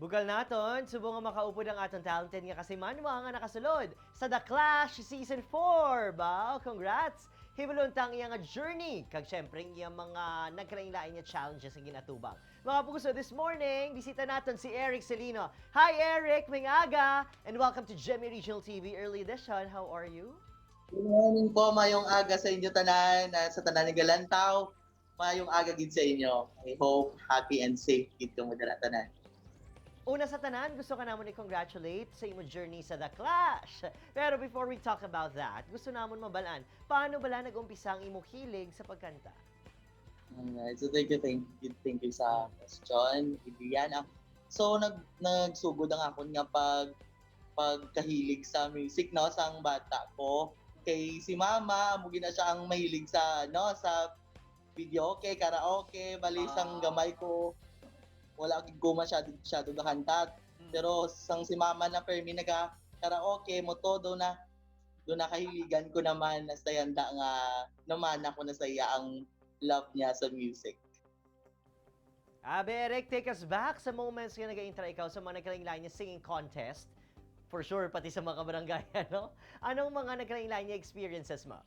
Bugal naton, subong nga makaupod ang aton talented nga kasimanwa nga nakasulod sa The Clash Season 4. Bao, congrats! Hibuluntang iya nga journey, kag syempre iya mga nagkalain-lain nga challenges ang ginatubang. Mga puso, this morning, bisita naton si Eric Celino. Hi Eric, may aga! And welcome to Gemmy Regional TV Early Edition. How are you? Good morning po, mayong aga sa inyo tanan, sa tanan ng Galantaw. Mayong aga gid sa inyo. I hope happy and safe gid kamo dira tanan. Una sa tanan, gusto ka namon i-congratulate sa imo journey sa The Clash. Pero before we talk about that, gusto namon mabalaan, paano bala nag-umpisa ang imo hilig sa pagkanta? Alright, so thank you sa question, Ibian. So nagsugod ang akon nga pagkahilig sa music no sang bata ko. Kay si mama mo gina siya ang mahilig sa sa videoke, karaoke, bali sang gamay ko wala gid ko masyado gakanta. Pero sang si mama na permi naga karaoke mo todo na do nakahiligan ko naman na sayanda nga naman ako na saya ang love niya sa music. Eric, take us back sa moments nga nag-intra ikaw sa mga nagkalain-lain niya singing contest. For sure, pati sa mga barangay, ano? Anong mga nagkalain-lain niya experiences mo?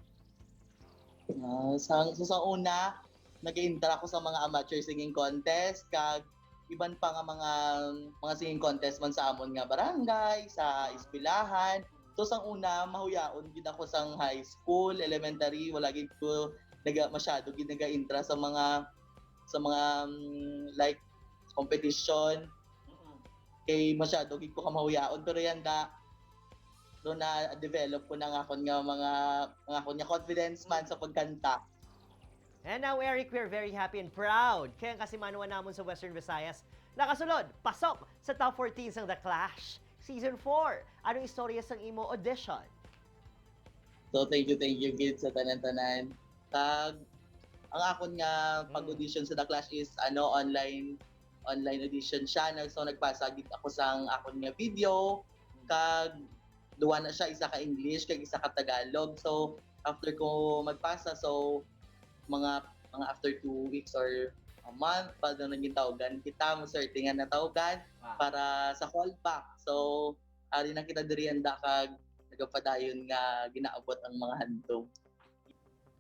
Sa una, nag-intra ako sa mga amateur singing contest, kag iban pa nga mga singing contest man sa amon nga barangay, sa eskwelahan. So sang una, mahuyaon gid ako sang high school, elementary, wala gid ko masyado gid naga-intra sa mga like competition. Kay masyado gid ko kamahuyaon, pero yanda do na develop ko na nga akon nga mga akon nga confidence man sa pagkanta. And now, Eric, we're very happy and proud. Kaya kasi manuwa namon sa Western Visayas, nakasulod, pasok sa top 14 sang The Clash Season 4. Anong istorya sang imo audition? So thank you gid sa tanan-tanan. Kag ang akon nga pag-audition sa The Clash is online audition siya. So nagpasa gid ako sang akon nga video, kag duwa na siya, isa ka English kag isa ka Tagalog. So after ko magpasa, so mga after 2 weeks or a month pa daw naging tawagan kita mo certain nga natawagan para sa callback. So ari na kita diri anda kag nagapadayon nga ginaabot ang mga handom.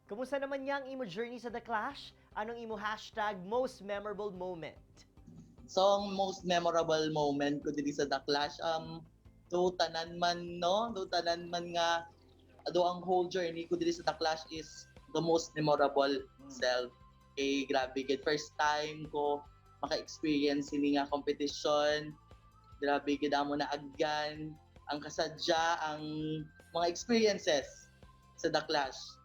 Kumusta naman yang imo journey sa The Clash? Anong imo hashtag most memorable moment? So ang most memorable moment ko diri sa The Clash, do tanan man nga ang whole journey ko diri sa The Clash is the most memorable self. Kay grabe gid, first time ko maka-experience ini nga competition. Grabe gid amo na agyan ang kasadya, ang mga experiences sa The Clash.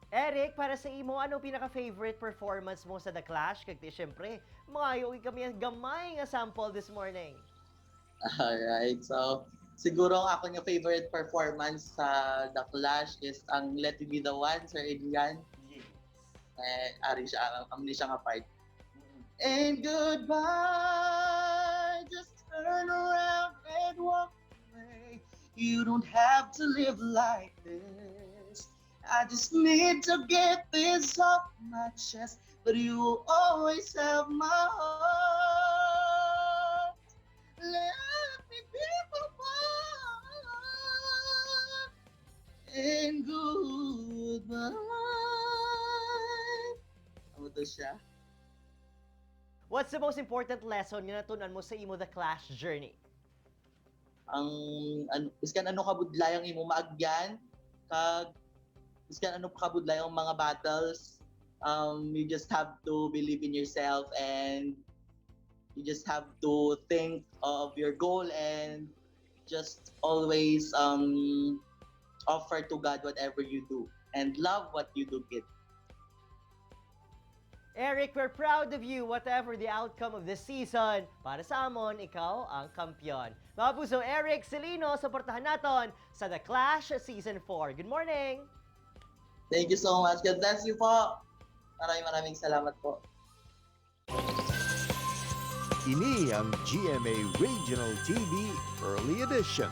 Eric, para sa imo, anong pinaka-favorite performance mo sa The Clash? Kagti, syempre, maayo kami ang gamay nga sample this morning. Alright, so siguro ang ako nga favorite performance sa The Clash is ang Let Me Be The One, Sir Adrian. Ari siya, amni siya nga part. And goodbye, just turn around and walk away. You don't have to live like this. I just need to get this off my chest, but you will always have my heart. Let me be the one, and goodbye. Ano to siya? What's the most important lesson nga natunan mo sa imo The Clash journey? Iskan ano kabudlay ang imo maagyan, kag iskan ano kabudlay ang mga battles. You just have to believe in yourself, and you just have to think of your goal, and just always offer to God whatever you do, and love what you do, kid. Eric, we're proud of you, whatever the outcome of this season. Para sa amon, ikaw ang kampyon. Mga puso, Eric Celino, suportahan naton sa The Clash Season 4. Good morning! Thank you so much. God bless you po. Maraming salamat po. Ini ang GMA Regional TV Early Edition.